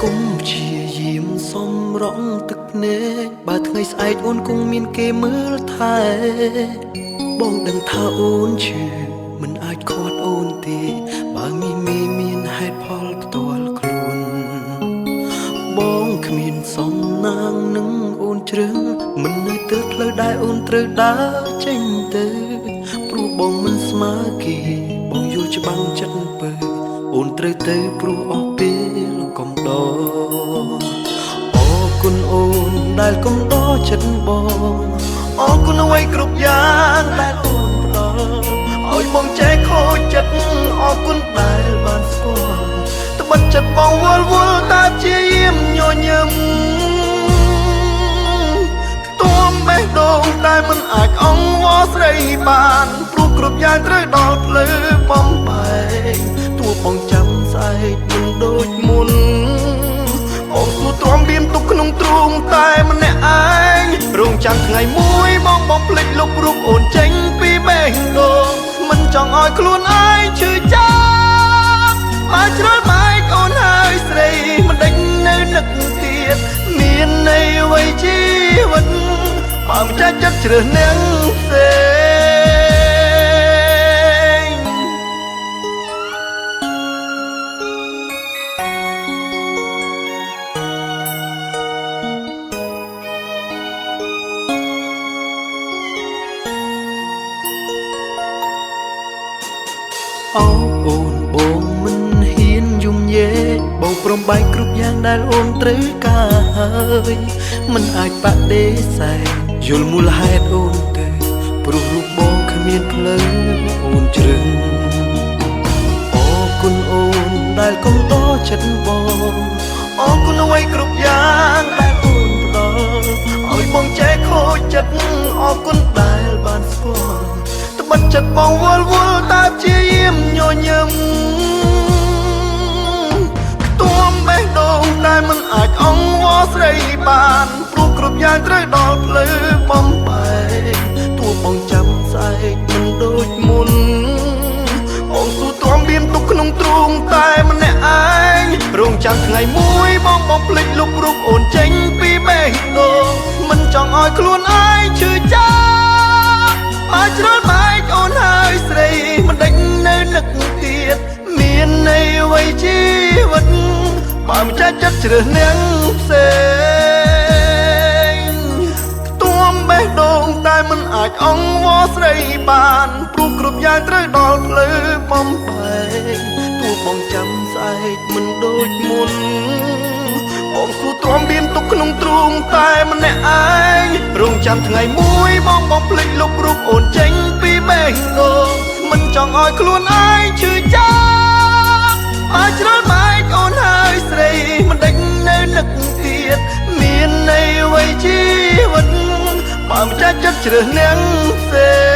គុំជាយាមសំរងទឹកភ្នែកបើថ្ងៃស្អែកអូនគង់មានគេមើលថែបងដឹងថាអូនឈឺមិនអាចខាត់អូនទេបើមានហេតុផលផ្ទាល់ខ្លួនបងគ្មានសំណាងនឹងអូនជ្រឹងមិននៅទៅផ្លូវដែលអូនត្រូវដើរចេញទៅព្រោះបងមិនស្មើគេបងយល់ច្បាំងចិត្តពើអូនត្រូវទៅព្រោះអស់ពេលកំដរអរគុណអូនដែលកំដរចិត្តបងអរគុណអ្វីគ្រប់យ៉ាងដែលអូនផ្ដល់ឲ្យបងចែកខូចចិត្តអរគុណដែលបានស្គាល់ត្បិតចិត្តបងវល់តែជាយាមញញឹមខ្ទាំបេះដូងតែមិនអាចអង្វរស្រីបានព្រោះគ្រប់យ៉ាងត្រូវដល់ភ្លឺបំបែកទោះបងចាំស្អែកមិនដូចមុនអូនគួរទ្រាំបៀមទុកក្នុងទ្រូងតែម្នាក់ឯងរងចាំថ្ងៃមួយបងភ្លេចលុបរូបអូនចេញពីបេះដូងមិនចង់ឲ្យខ្លួនឯងឈឺចាប់មកជ្រុលបែកអូនហើយស្រីមិនដេញនៅនឹកទៀតមានន័យអ្វីជីវិតបើមិនចាច់ចិត្តជ្រើសនាងផ្សេងអូនបងមិនហ៊ានយំយេបងព្រមបែកគ្រប់យ៉ាងដែលអូនត្រូវការហើយមិនអាចបដិសេធយល់មូលហេតុអូនទៅព្រោះរូបបងគ្មានផ្លូវអូនជ្រឹងអរគុណអូនដែលកំដរចិត្តបងអរគុណអ្វីគ្រប់យ៉ាងដែលអូនផ្ដល់ឲ្យបងចែកខូចចិត្តអរគុណដែលបានស្គាល់ត្បិតចិត្តបងវល់តែជាយាមញញឹមខ្ទាំបេះដូងតែមិនអាចអង្វរស្រីបានព្រោះគ្រប់យ៉ាងត្រូវដល់ភ្លឺបំបែកទោះបងចាំស្អែកមិនដូចមុនអូនស៊ូទ្រាំបៀមទុកក្នុងទ្រូងតែម្នាក់ឯងរងចាំថ្ងៃមួយបងភ្លេចលុបរូបអូនចេញពីបេះដូងមិនចង់ឲ្យខ្លួនឯងឈឺចាប់មកជ្រុលបែកអូនហើយស្រីមិនដេញនៅនឹកទៀតមានន័យអ្វីជីវិតបើមិនចាច់ចិត្តជ្រើសនាងផ្សេងខ្ទាំបេះដូងតែមិនអាចអង្វរស្រីបានព្រោះគ្រប់យ៉ាងត្រូវដល់ភ្លឺបំបែកទោះបងចាំស្អែកមិនដូចមុនបងស៊ូទ្រាំបៀមទុកក្នុងទ្រូងតែម្នាក់ឯងរងចាំថ្ងៃមួយបងភ្លេចលុបរូបអូនចេញពីបេះដូងមិនចង់ឲ្យខ្លួនឯងឈឺចាប់មកជ្រុលបែកអូនហើយស្រីមិនដេញនៅនឹកទៀតមានន័យអ្វីជីវិតបើមិនចាច់ចិត្តជ្រើសនាងផ្សេង